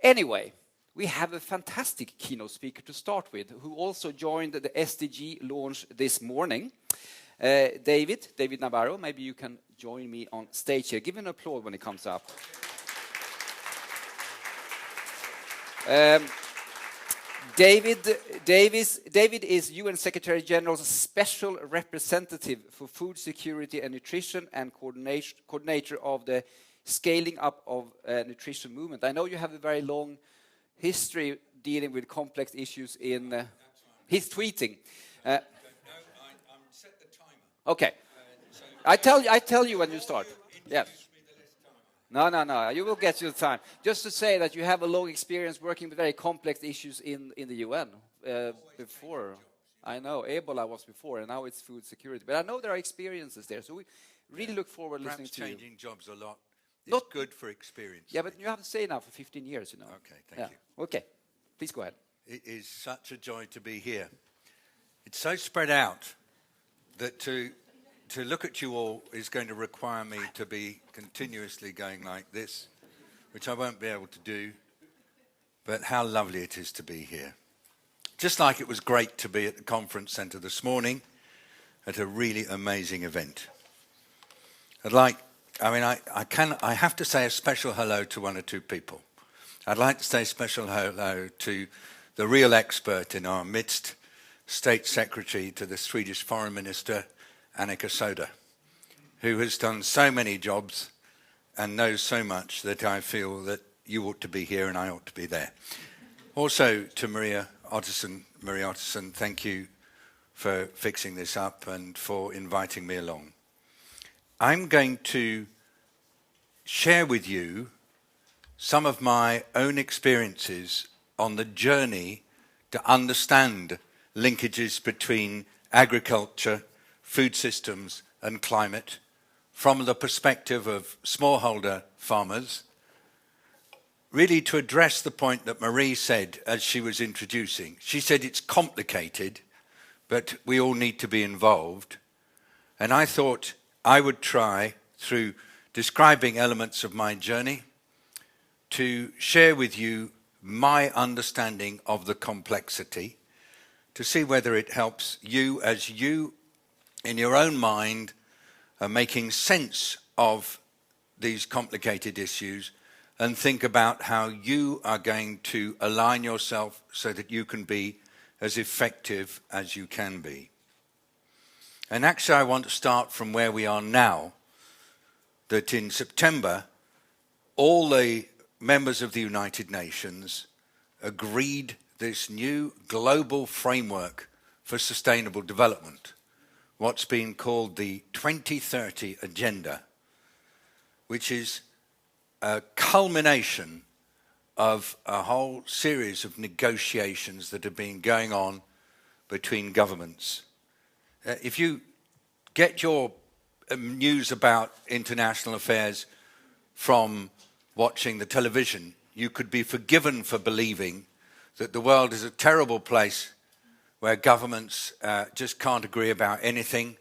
Anyway, we have a fantastic keynote speaker to start with, who also joined the SDG launch this morning. David Nabarro, maybe you can join me on stage here. Give an applause when he comes up. David is UN Secretary General's Special Representative for Food Security and Nutrition and coordinator of the Scaling Up of Nutrition Movement. I know you have a very long history dealing with complex issues in... he's tweeting. I'm set the timer. Okay. So I tell you when you start. Yes. No. You will get your time. Just to say that you have a long experience working with very complex issues in the UN before. I know Ebola was before, and now it's food security. But I know there are experiences there, so we really look forward to listening to you. Changing jobs a lot. Not good for experience. Yeah, but you have to stay now for 15 years, you know. Okay, thank you. Okay, please go ahead. It is such a joy to be here. It's so spread out that to look at you all is going to require me to be continuously going like this, which I won't be able to do, but how lovely it is to be here. Just like it was great to be at the conference centre this morning at a really amazing event. I have to say a special hello to one or two people. I'd like to say a special hello to the real expert in our midst, State Secretary to the Swedish Foreign Minister, Annika Soda, who has done so many jobs and knows so much that I feel that you ought to be here and I ought to be there. Also to Maria Otterson, thank you for fixing this up and for inviting me along. I'm going to share with you some of my own experiences on the journey to understand linkages between agriculture, food systems and climate from the perspective of smallholder farmers, really to address the point that Marie said as she was introducing. She said it's complicated, but we all need to be involved. And I thought I would try, through describing elements of my journey, to share with you my understanding of the complexity, to see whether it helps you as you, in your own mind, are making sense of these complicated issues and think about how you are going to align yourself so that you can be as effective as you can be. And actually, I want to start from where we are now, that in September, all the members of the United Nations agreed this new global framework for sustainable development, what's been called the 2030 Agenda, which is a culmination of a whole series of negotiations that have been going on between governments. If you get your news about international affairs from watching the television, you could be forgiven for believing that the world is a terrible place where governments just can't agree about anything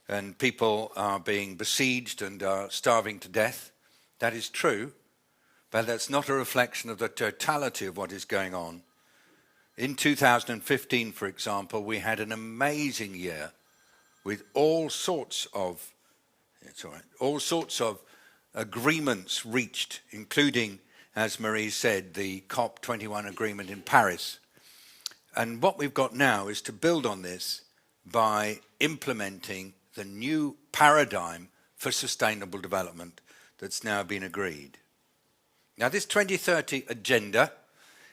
and people are being besieged and are starving to death. That is true, but that's not a reflection of the totality of what is going on. In 2015, for example, we had an amazing year with all sorts of agreements reached, including, as Marie said, the COP21 agreement in Paris. And what we've got now is to build on this by implementing the new paradigm for sustainable development that's now been agreed. Now, this 2030 agenda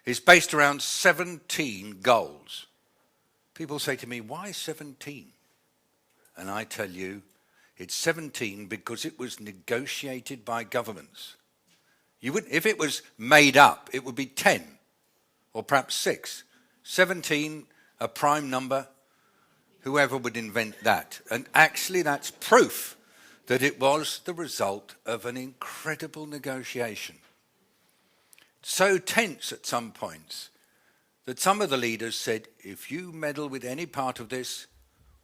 is based around 17 goals. People say to me, why 17? And I tell you, it's 17 because it was negotiated by governments. If it was made up, it would be 10 or perhaps 6. 17, a prime number, whoever would invent that. And actually that's proof that it was the result of an incredible negotiation. So tense at some points that some of the leaders said, if you meddle with any part of this,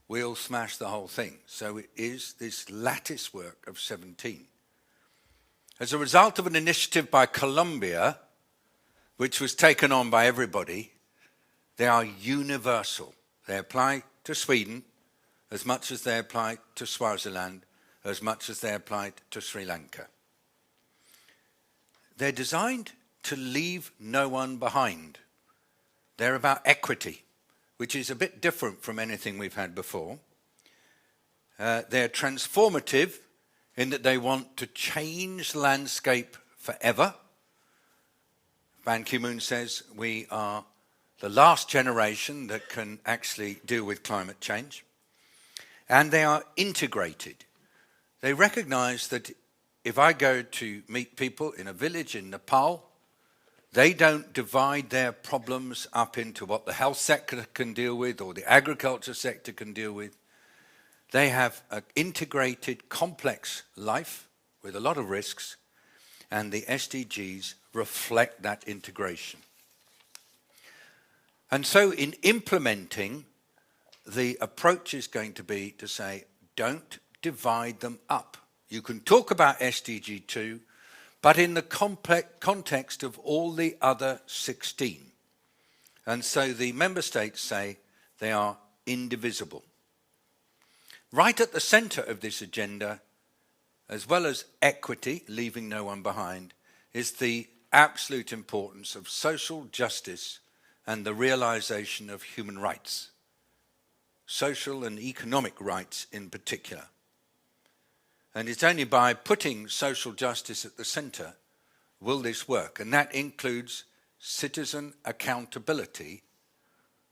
we'll smash the whole thing. So it is this lattice work of 17. As a result of an initiative by Colombia, which was taken on by everybody, they are universal. They apply to Sweden as much as they apply to Swaziland, as much as they apply to Sri Lanka. They're designed to leave no one behind. They're about equity, which is a bit different from anything we've had before. They're transformative in that they want to change the landscape forever. Ban Ki-moon says we are the last generation that can actually deal with climate change. And they are integrated. They recognize that if I go to meet people in a village in Nepal, they don't divide their problems up into what the health sector can deal with or the agriculture sector can deal with. They have an integrated, complex life with a lot of risks, and the SDGs reflect that integration. And so in implementing, the approach is going to be to say, don't divide them up. You can talk about SDG 2, but in the complex context of all the other 16. And so the member states say they are indivisible. Right at the center of this agenda, as well as equity, leaving no one behind, is the absolute importance of social justice and the realization of human rights, social and economic rights in particular. And it's only by putting social justice at the center will this work. And that includes citizen accountability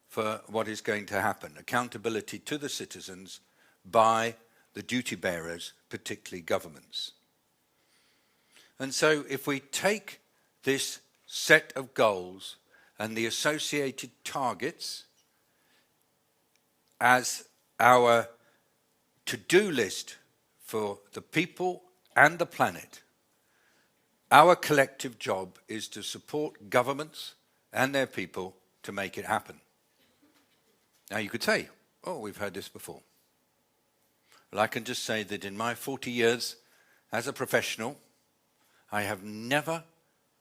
for what is going to happen. Accountability to the citizens by the duty bearers, particularly governments. And so if we take this set of goals and the associated targets as our to-do list for the people and the planet, our collective job is to support governments and their people to make it happen. Now you could say, oh, we've heard this before. Well, I can just say that in my 40 years as a professional, I have never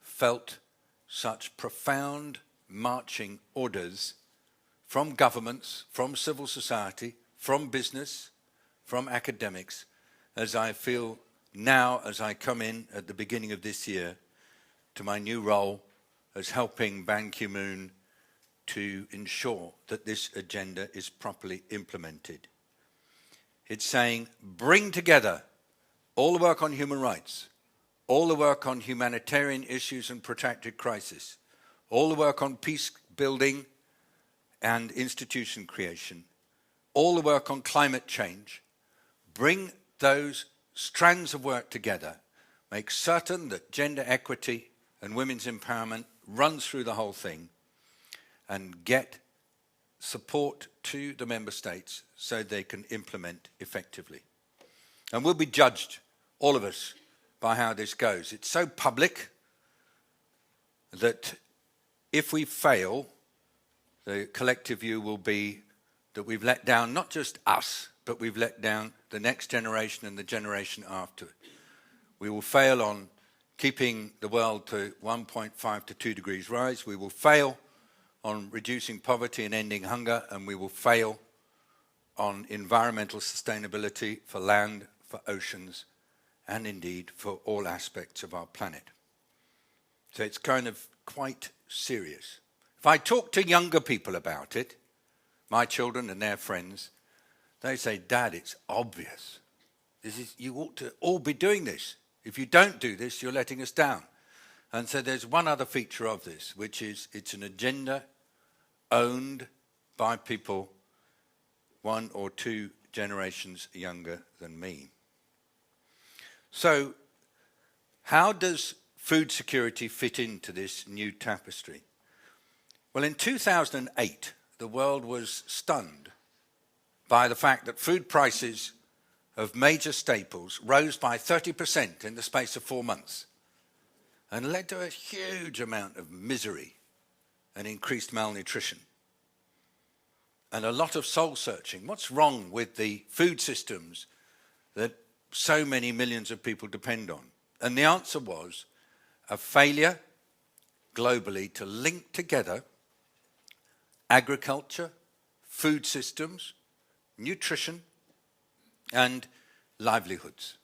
felt such profound marching orders from governments, from civil society, from business, from academics, as I feel now as I come in at the beginning of this year to my new role as helping Ban Ki-moon to ensure that this agenda is properly implemented. It's saying, bring together all the work on human rights, all the work on humanitarian issues and protracted crisis, all the work on peace building and institution creation, all the work on climate change. Bring those strands of work together, make certain that gender equity and women's empowerment runs through the whole thing, and get support to the member states so they can implement effectively. And we'll be judged, all of us, by how this goes. It's so public that if we fail, the collective view will be that we've let down not just us, but we've let down the next generation and the generation after. We will fail on keeping the world to 1.5 to 2 degrees rise. We will fail on reducing poverty and ending hunger, and we will fail on environmental sustainability for land, for oceans, and indeed for all aspects of our planet. So it's kind of quite serious. If I talk to younger people about it, my children and their friends, they say, Dad, it's obvious. You ought to all be doing this. If you don't do this, you're letting us down. And so there's one other feature of this, which is it's an agenda owned by people 1 or 2 generations younger than me. So how does food security fit into this new tapestry? Well, in 2008, the world was stunned by the fact that food prices of major staples rose by 30% in the space of 4 months and led to a huge amount of misery and increased malnutrition and a lot of soul searching. What's wrong with the food systems that so many millions of people depend on? And the answer was a failure globally to link together agriculture, food systems, nutrition, and livelihoods.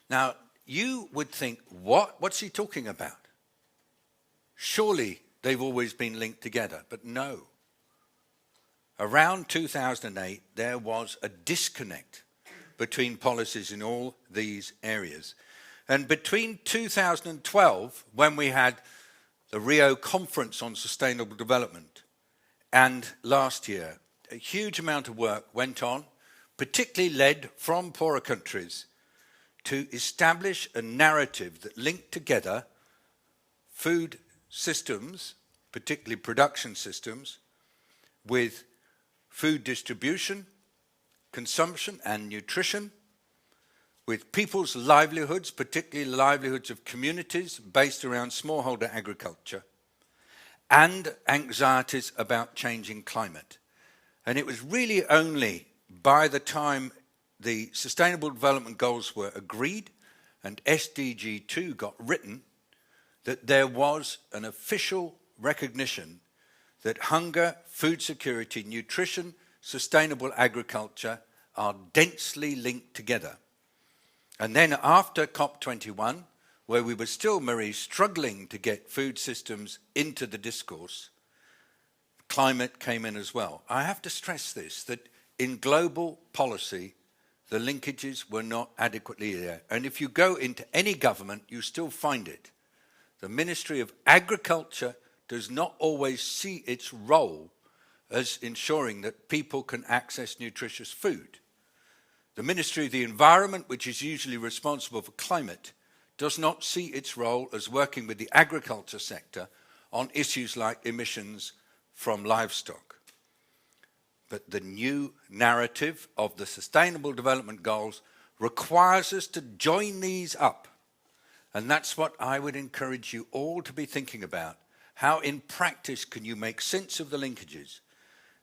Now, you would think, what's he talking about? Surely they've always been linked together, but no. Around 2008, there was a disconnect between policies in all these areas. And between 2012, when we had the Rio Conference on Sustainable Development, and last year, a huge amount of work went on, particularly led from poorer countries, to establish a narrative that linked together food systems, particularly production systems, with food distribution, consumption and nutrition, with people's livelihoods, particularly livelihoods of communities based around smallholder agriculture, and anxieties about changing climate. And it was really only by the time the Sustainable Development Goals were agreed and SDG 2 got written that there was an official recognition that hunger, food security, nutrition, sustainable agriculture are densely linked together. And then after COP21, where we were still, Marie, struggling to get food systems into the discourse, climate came in as well. I have to stress this, that in global policy, the linkages were not adequately there. And if you go into any government, you still find it. The Ministry of Agriculture does not always see its role as ensuring that people can access nutritious food. The Ministry of the Environment, which is usually responsible for climate, does not see its role as working with the agriculture sector on issues like emissions from livestock. But the new narrative of the Sustainable Development Goals requires us to join these up. And that's what I would encourage you all to be thinking about. How in practice can you make sense of the linkages?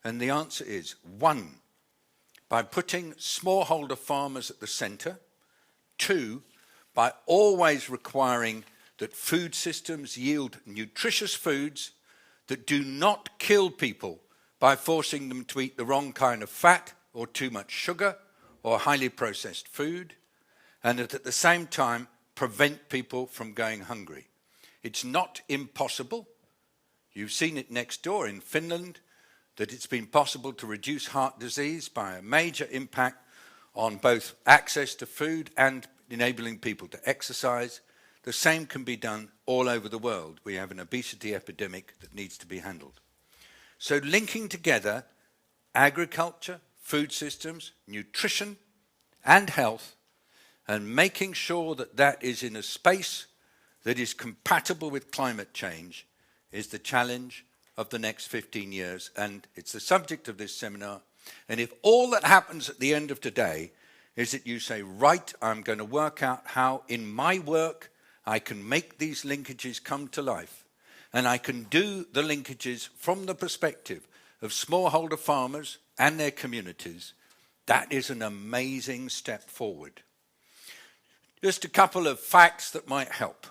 And the answer is, 1, by putting smallholder farmers at the centre. 2, by always requiring that food systems yield nutritious foods that do not kill people by forcing them to eat the wrong kind of fat or too much sugar or highly processed food, and that at the same time prevent people from going hungry. It's not impossible. You've seen it next door in Finland, that it's been possible to reduce heart disease by a major impact on both access to food and enabling people to exercise. The same can be done all over the world. We have an obesity epidemic that needs to be handled. So linking together agriculture, food systems, nutrition and health, and making sure that that is in a space that is compatible with climate change is the challenge of the next 15 years. And it's the subject of this seminar. And if all that happens at the end of today is that you say, right, I'm going to work out how in my work I can make these linkages come to life, and I can do the linkages from the perspective of smallholder farmers and their communities, that is an amazing step forward. Just a couple of facts that might help.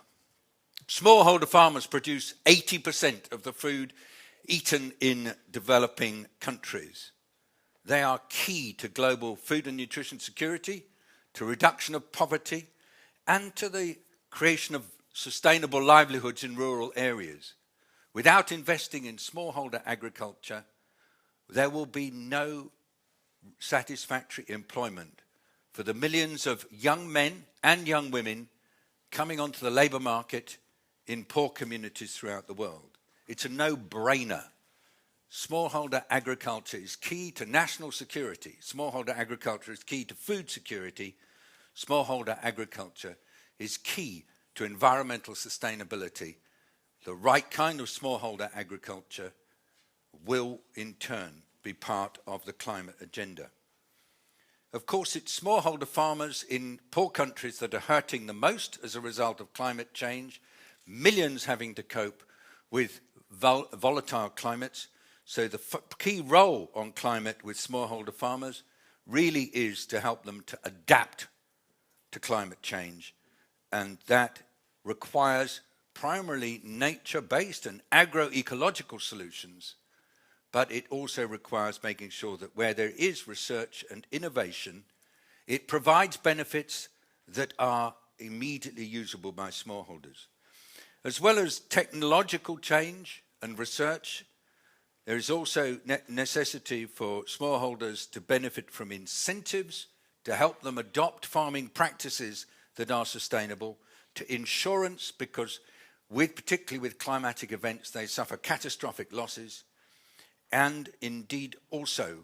Smallholder farmers produce 80% of the food eaten in developing countries. They are key to global food and nutrition security, to reduction of poverty, and to the creation of sustainable livelihoods in rural areas. Without investing in smallholder agriculture, there will be no satisfactory employment for the millions of young men and young women coming onto the labour market in poor communities throughout the world. It's a no-brainer. Smallholder agriculture is key to national security. Smallholder agriculture is key to food security. Smallholder agriculture is key to environmental sustainability. The right kind of smallholder agriculture will, in turn, be part of the climate agenda. Of course, it's smallholder farmers in poor countries that are hurting the most as a result of climate change, millions having to cope with volatile climates. So the key role on climate with smallholder farmers really is to help them to adapt to climate change. And that requires primarily nature-based and agroecological solutions, but it also requires making sure that where there is research and innovation, it provides benefits that are immediately usable by smallholders. As well as technological change and research, there is also necessity for smallholders to benefit from incentives to help them adopt farming practices that are sustainable, to insurance, because particularly with climatic events, they suffer catastrophic losses, and indeed also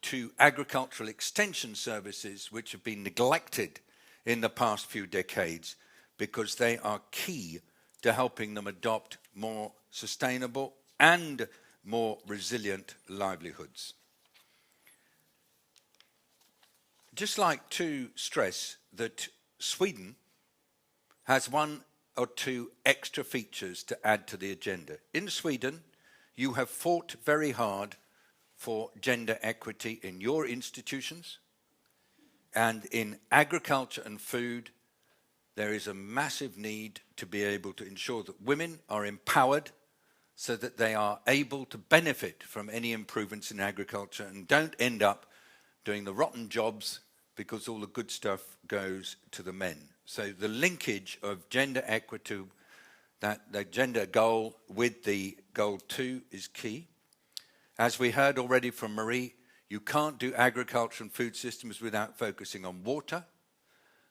to agricultural extension services, which have been neglected in the past few decades, because they are key to helping them adopt more sustainable and more resilient livelihoods. Just like to stress that Sweden has one or two extra features to add to the agenda. In Sweden, you have fought very hard for gender equity in your institutions, and in agriculture and food, there is a massive need to be able to ensure that women are empowered so that they are able to benefit from any improvements in agriculture and don't end up doing the rotten jobs because all the good stuff goes to the men. So the linkage of gender equity, that the gender goal with the goal 2 is key. As we heard already from Marie, you can't do agriculture and food systems without focusing on water.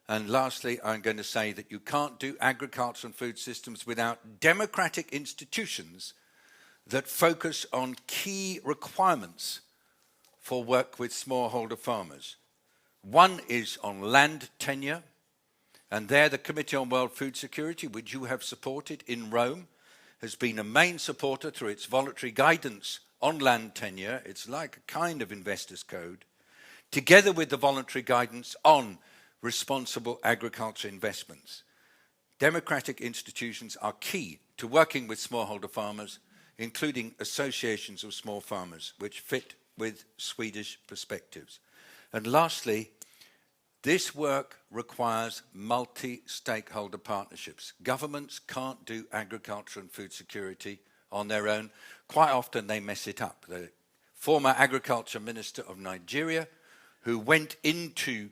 And lastly, I'm going to say that you can't do agriculture and food systems without democratic institutions that focus on key requirements for work with smallholder farmers. One is on land tenure, and there the Committee on World Food Security, which you have supported in Rome, has been a main supporter through its voluntary guidance on land tenure. It's like a kind of investor's code, together with the voluntary guidance on responsible agriculture investments. Democratic institutions are key to working with smallholder farmers, including associations of small farmers, which fit with Swedish perspectives. And lastly, this work requires multi-stakeholder partnerships. Governments can't do agriculture and food security on their own. Quite often they mess it up. The former agriculture minister of Nigeria, who went into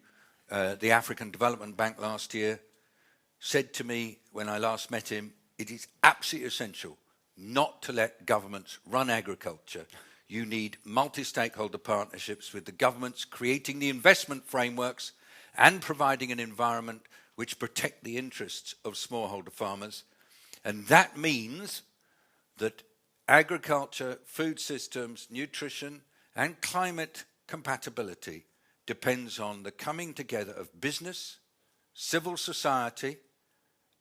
the African Development Bank last year, said to me when I last met him, it is absolutely essential not to let governments run agriculture. You need multi-stakeholder partnerships with the governments creating the investment frameworks and providing an environment which protect the interests of smallholder farmers. And that means that agriculture, food systems, nutrition, and climate compatibility depends on the coming together of business, civil society,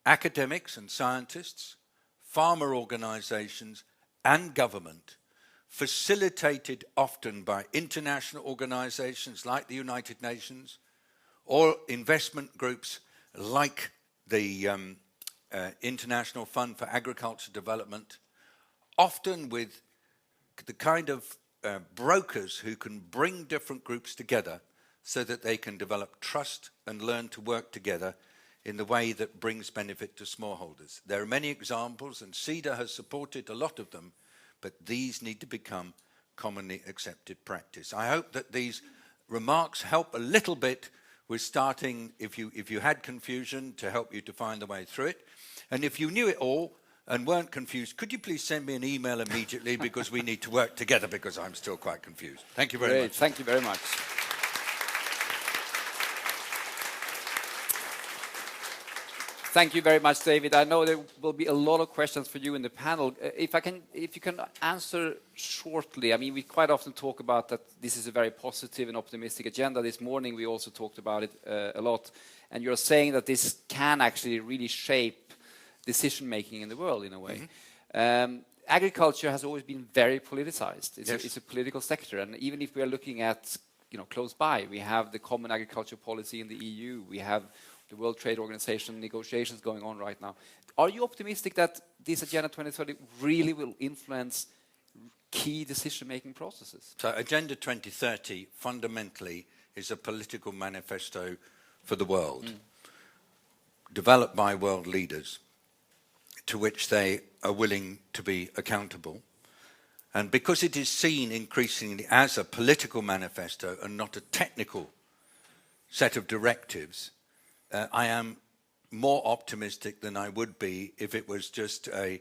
academics and scientists, farmer organizations, and government, facilitated often by international organizations like the United Nations or investment groups like the International Fund for Agriculture Development, often with the kind of brokers who can bring different groups together so that they can develop trust and learn to work together in the way that brings benefit to smallholders. There are many examples, and CEDA has supported a lot of them, but these need to become commonly accepted practice. I hope that these remarks help a little bit with starting, if you had confusion, to help you to find the way through it. And if you knew it all and weren't confused, could you please send me an email immediately, because we need to work together, because I'm still quite confused. Thank you very much. Thank you very much. Thank you very much, David. I know there will be a lot of questions for you in the panel. If you can answer shortly. I mean, we quite often talk about that this is a very positive and optimistic agenda. This morning we also talked about it a lot. And you're saying that this can actually really shape decision-making in the world in a way. Mm-hmm. Agriculture has always been very politicized. It's a political sector. And even if we are looking at, close by, we have the Common Agriculture Policy in the EU. We have the World Trade Organization negotiations going on right now. Are you optimistic that this Agenda 2030 really will influence key decision-making processes? So Agenda 2030 fundamentally is a political manifesto for the world, developed by world leaders to which they are willing to be accountable. And because it is seen increasingly as a political manifesto and not a technical set of directives, I am more optimistic than I would be if it was just a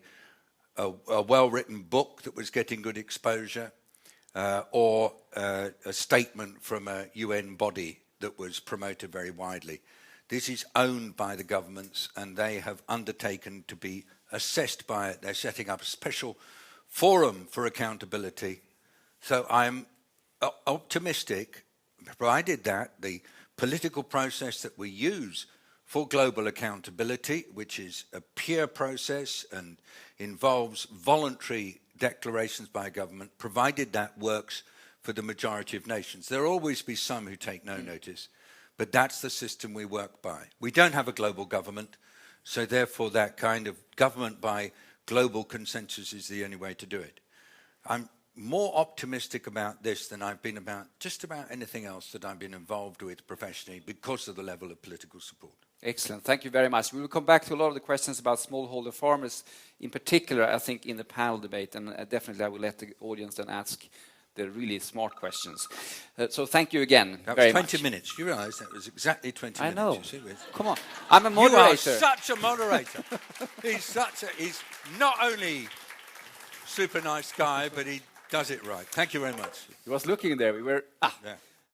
well-written book that was getting good exposure, or a statement from a UN body that was promoted very widely. This is owned by the governments, and they have undertaken to be assessed by it. They're setting up a special forum for accountability. So I'm optimistic, provided that the political process that we use for global accountability, which is a peer process and involves voluntary declarations by government, provided that works for the majority of nations. There will always be some who take no notice, but that's the system we work by. We don't have a global government, so therefore that kind of government by global consensus is the only way to do it. I'm more optimistic about this than I've been about just about anything else that I've been involved with professionally because of the level of political support. Excellent. Thank you very much. We will come back to a lot of the questions about smallholder farmers, in particular, I think, in the panel debate, and definitely I will let the audience then ask the really smart questions. So thank you again very much. 20 minutes. You realise that was exactly 20 minutes. I know. You see, Come on. I'm a moderator. You are such a moderator. He's not only super nice guy, but he does it right. Thank you very much. He was looking there. We were... Yeah.